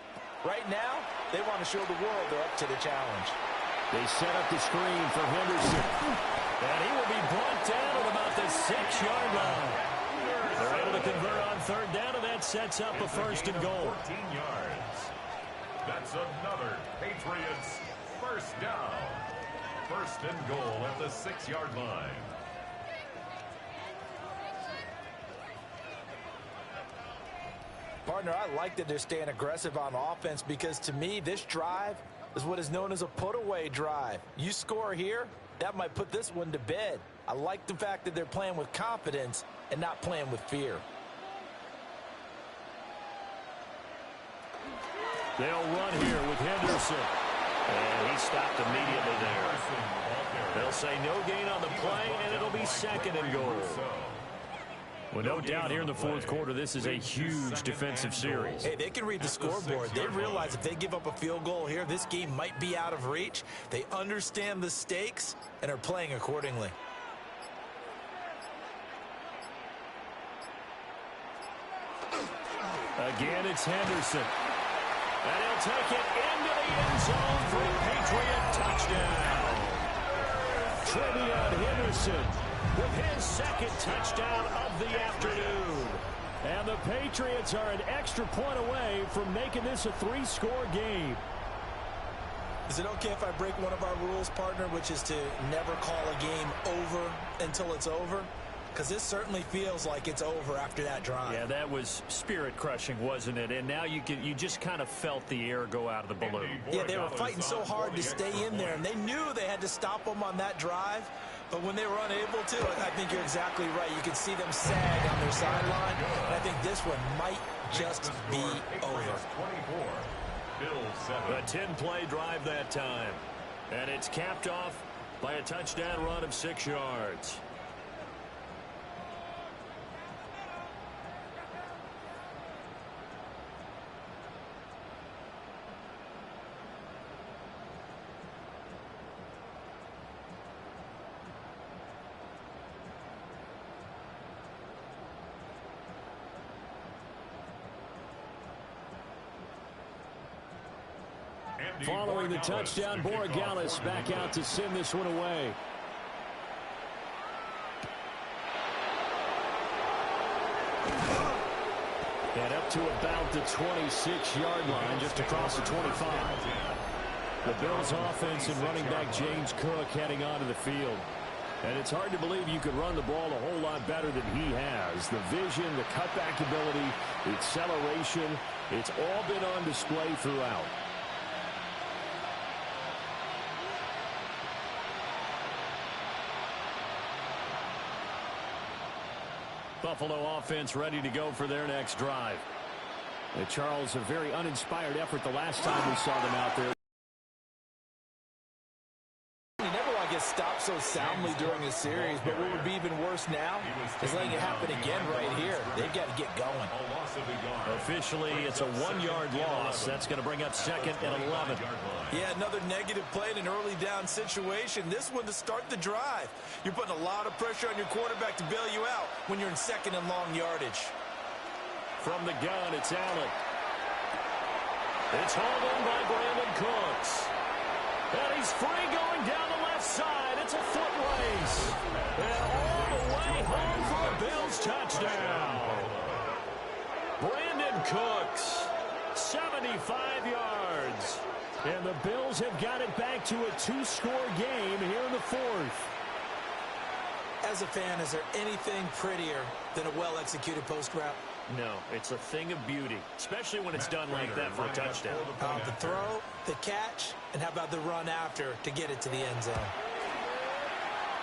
Speaker 3: Right now, they want to show the world they're up to the challenge.
Speaker 1: They set up the screen for Henderson. And he will be brought down at about the 6-yard line. They're able to convert on third down, and that sets up a 1st and goal.
Speaker 2: 14 yards. That's another Patriots 1st down. 1st and goal at the 6-yard line.
Speaker 3: Partner, I like that they're staying aggressive on offense because, to me, this drive is what is known as a put-away drive. You score here, that might put this one to bed. I like the fact that they're playing with confidence and not playing with fear.
Speaker 1: They'll run here with Henderson. And he stopped immediately there. They'll say no gain on the play, and it'll be 2nd and goal. Well, no doubt here in the 4th quarter, this is a huge defensive series.
Speaker 3: Hey, they can read the scoreboard. They realize if they give up a field goal here, this game might be out of reach. They understand the stakes and are playing accordingly.
Speaker 1: Again, it's Henderson. And he'll take it into the end zone for a Patriot touchdown. Trevion Henderson with his 2nd touchdown of the afternoon. And the Patriots are an extra point away from making this a 3-score game.
Speaker 3: Is it okay if I break one of our rules, partner, which is to never call a game over until it's over? Because this certainly feels like it's over after that drive.
Speaker 1: Yeah, that was spirit-crushing, wasn't it? And now you just kind of felt the air go out of the balloon.
Speaker 3: Yeah, they were fighting so hard to stay in there, and they knew they had to stop them on that drive. But when they were unable to, I think you're exactly right. You can see them sag on their sideline, and I think this one might just be over.
Speaker 1: A 10-play drive that time. And it's capped off by a touchdown run of 6 yards. Following the touchdown, Borregales back out to send this one away. And up to about the 26-yard line, just across the 25. The Bills offense and running back James Cook heading onto the field. And it's hard to believe you could run the ball a whole lot better than he has. The vision, the cutback ability, the acceleration, it's all been on display throughout. Buffalo offense ready to go for their next drive. And Charles, a very uninspired effort the last time we saw them out there.
Speaker 3: You never want to get stopped up so soundly during the series, but what would be even worse now is letting it happen again right here. They've got to get going.
Speaker 1: Officially, it's a 1-yard loss. That's going to bring up 2nd and 11.
Speaker 3: Yeah, another negative play in an early down situation. This one to start the drive. You're putting a lot of pressure on your quarterback to bail you out when you're in 2nd and long yardage.
Speaker 1: From the gun, it's Allen. It's hauled in by Brandon Cooks. And he's free going down the left side. It's a foot race. And all the way home for a Bills touchdown. Brandon Cooks, 75 yards. And the Bills have got it back to a 2-score game here in the 4th.
Speaker 3: As a fan, is there anything prettier than a well-executed post route?
Speaker 1: No, it's a thing of beauty, especially when it's done like that for a touchdown.
Speaker 3: The throw, the catch, and how about the run after to get it to the end zone?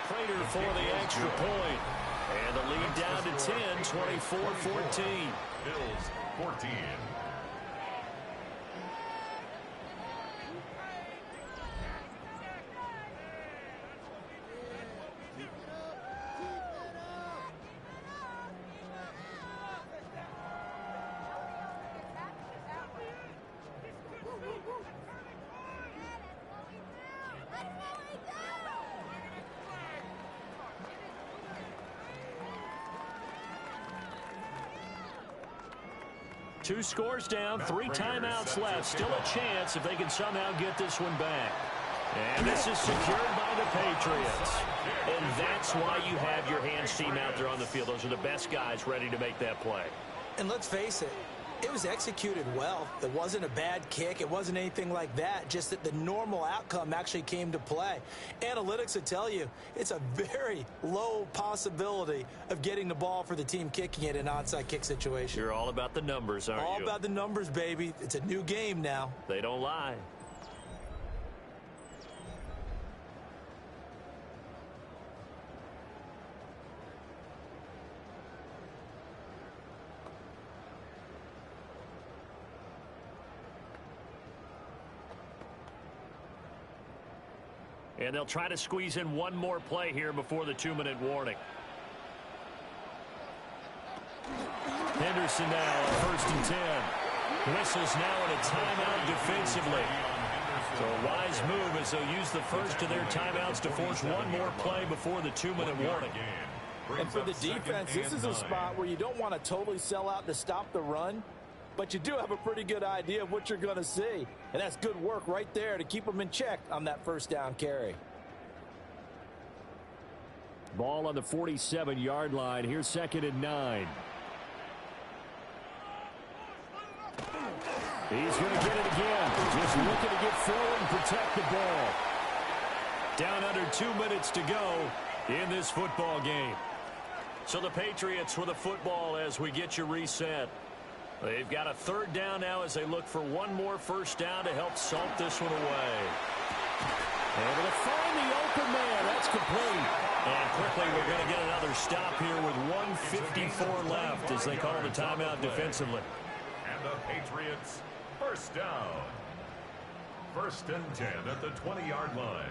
Speaker 1: Prater for the extra point. And the lead down to 10, 24-14.
Speaker 2: Bills 14.
Speaker 1: Two scores down, 3 timeouts left. Still a chance if they can somehow get this one back. And this is secured by the Patriots. And that's why you have your hands team out there on the field. Those are the best guys ready to make that play.
Speaker 3: And let's face it, it was executed well. It wasn't a bad kick. It wasn't anything like that. Just that the normal outcome actually came to play. Analytics will tell you it's a very low possibility of getting the ball for the team kicking it in an onside kick situation.
Speaker 1: You're all about the numbers, aren't you?
Speaker 3: All about the numbers, baby. It's a new game now.
Speaker 1: They don't lie. And they'll try to squeeze in one more play here before the 2-minute warning. Henderson now on 1st and 10. Whistles now in a timeout defensively. So a wise move as they'll use the first of their timeouts to force one more play before the 2-minute warning.
Speaker 3: And for the defense, this is a spot where you don't want to totally sell out to stop the run, but you do have a pretty good idea of what you're going to see. And that's good work right there to keep them in check on that first down carry.
Speaker 1: Ball on the 47-yard line. Here's 2nd and 9. He's going to get it again. Just looking to get forward and protect the ball. Down under 2 minutes to go in this football game. So the Patriots with a football as we get you reset. They've got a 3rd down now as they look for one more first down to help salt this one away. Able to find the open man. That's complete. And quickly we're going to get another stop here with 1:54 left as they call the timeout defensively.
Speaker 2: And the Patriots first down. 1st and 10 at the 20-yard line.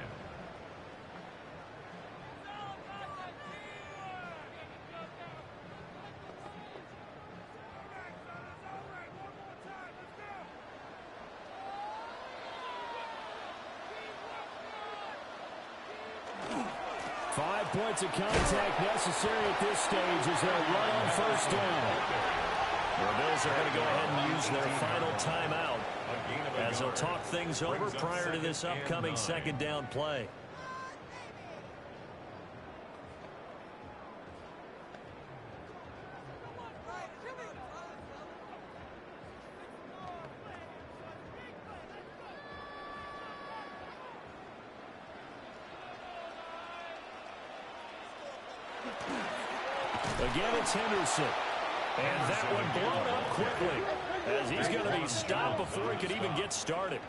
Speaker 1: Points of contact necessary at this stage as they'll run on 1st down. The Bills are going to go ahead and use their final timeout as they'll talk things over prior to this upcoming 2nd down play. Again, it's Henderson. And that one blown up quickly as he's going to be stopped before he could even get started.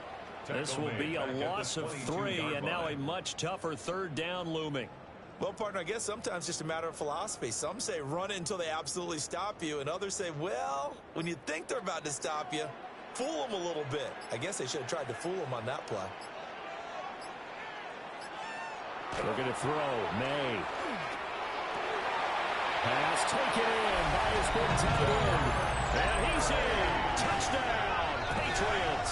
Speaker 1: This will be a loss of 3 and now a much tougher 3rd down looming.
Speaker 3: Well, partner, I guess sometimes it's just a matter of philosophy. Some say run it until they absolutely stop you, and others say, well, when you think they're about to stop you, fool them a little bit. I guess they should have tried to fool them on that play.
Speaker 1: Looking to throw. May. Pass taken in by his big tight end. And he's in. Touchdown, Patriots.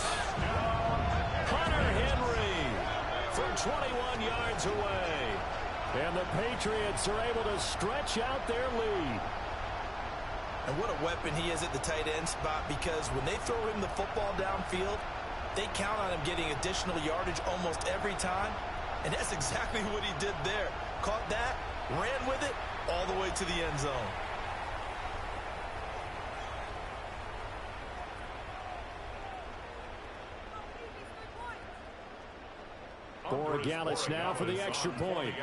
Speaker 1: Hunter Henry from 21 yards away. And the Patriots are able to stretch out their lead.
Speaker 3: And what a weapon he is at the tight end spot, because when they throw him the football downfield, they count on him getting additional yardage almost every time. And that's exactly what he did there. Caught that, ran with it, all the way to the end zone.
Speaker 1: Borregales now for the extra point.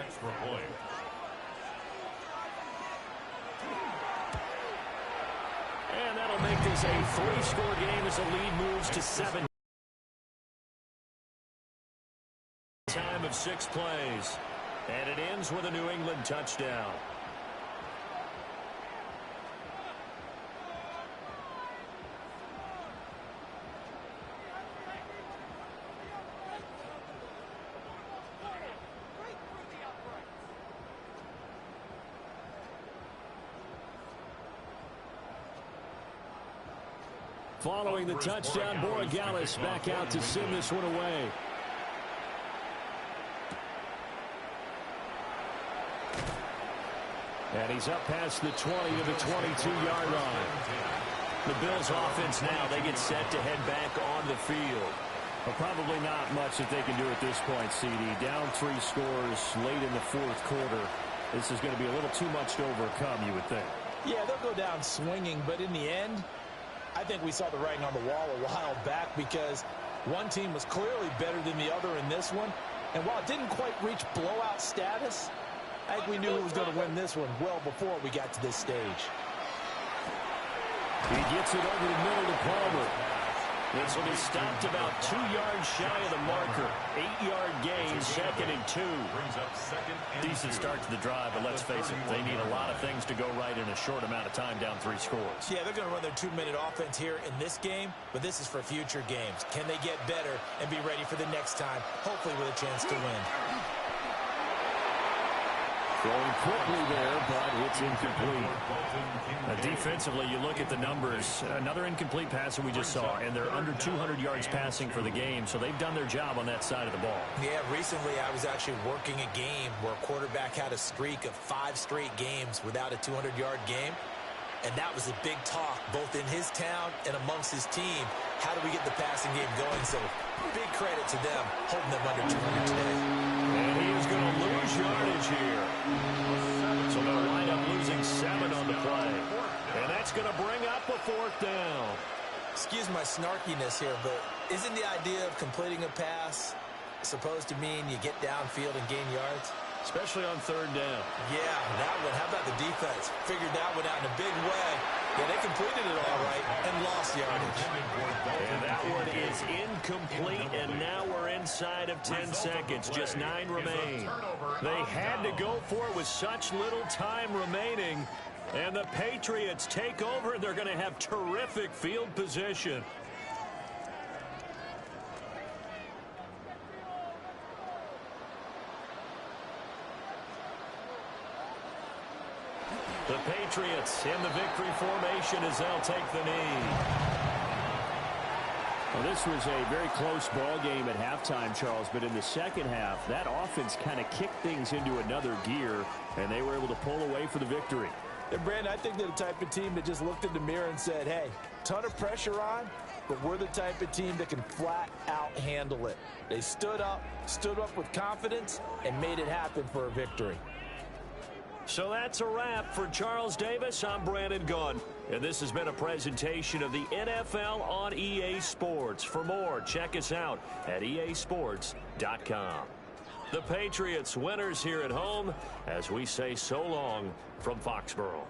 Speaker 1: And that'll make this a 3-score game as the lead moves to 7. Time of 6 plays. And it ends with a New England touchdown. Following the touchdown, Borregales back out to send this one away. And he's up past the 20 to the 22-yard line. The Bills offense now, they get set to head back on the field. But probably not much that they can do at this point, CD. Down 3 scores late in the 4th quarter. This is going to be a little too much to overcome, you would think.
Speaker 3: Yeah, they'll go down swinging, but in the end, I think we saw the writing on the wall a while back, because one team was clearly better than the other in this one. And while it didn't quite reach blowout status, I think we knew who was going to win this one well before we got to this stage.
Speaker 1: He gets it over the middle to Palmer. This will be stopped about 2 yards shy of the marker. 8-yard gain, 2nd and 2. Decent start to the drive, but let's face it, they need a lot of things to go right in a short amount of time, down 3 scores.
Speaker 3: Yeah, they're going to run their 2-minute offense here in this game, but this is for future games. Can they get better and be ready for the next time, hopefully with a chance to win?
Speaker 1: Throwing quickly there, but it's incomplete. Defensively, you look at the numbers. Another incomplete pass that we just saw, and they're under 200 yards passing for the game, so they've done their job on that side of the ball.
Speaker 3: Yeah, recently I was actually working a game where a quarterback had a streak of 5 straight games without a 200-yard game, and that was a big talk, both in his town and amongst his team. How do we get the passing game going? So big credit to them, holding them under 200 today.
Speaker 1: And he is going to lose yardage here. So they'll wind up losing 7 on the play. And that's going to bring up a 4th down.
Speaker 3: Excuse my snarkiness here, but isn't the idea of completing a pass supposed to mean you get downfield and gain yards?
Speaker 1: Especially on 3rd down.
Speaker 3: Yeah, that one. How about the defense? Figured that one out in a big way. Yeah, they completed it all right and lost yardage.
Speaker 1: And that one is incomplete, and now we're inside of 10 seconds. Just 9 remain. They had to go for it with such little time remaining. And the Patriots take over, and they're going to have terrific field position. The Patriots in the victory formation as they'll take the knee. Well, this was a very close ball game at halftime, Charles, but in the second half, that offense kind of kicked things into another gear, and they were able to pull away for the victory.
Speaker 3: And Brandon, I think they're the type of team that just looked in the mirror and said, hey, ton of pressure on, but we're the type of team that can flat out handle it. They stood up with confidence, and made it happen for a victory.
Speaker 1: So that's a wrap for Charles Davis. I'm Brandon Gunn, and this has been a presentation of the NFL on EA Sports. For more, check us out at easports.com. The Patriots winners here at home as we say so long from Foxborough.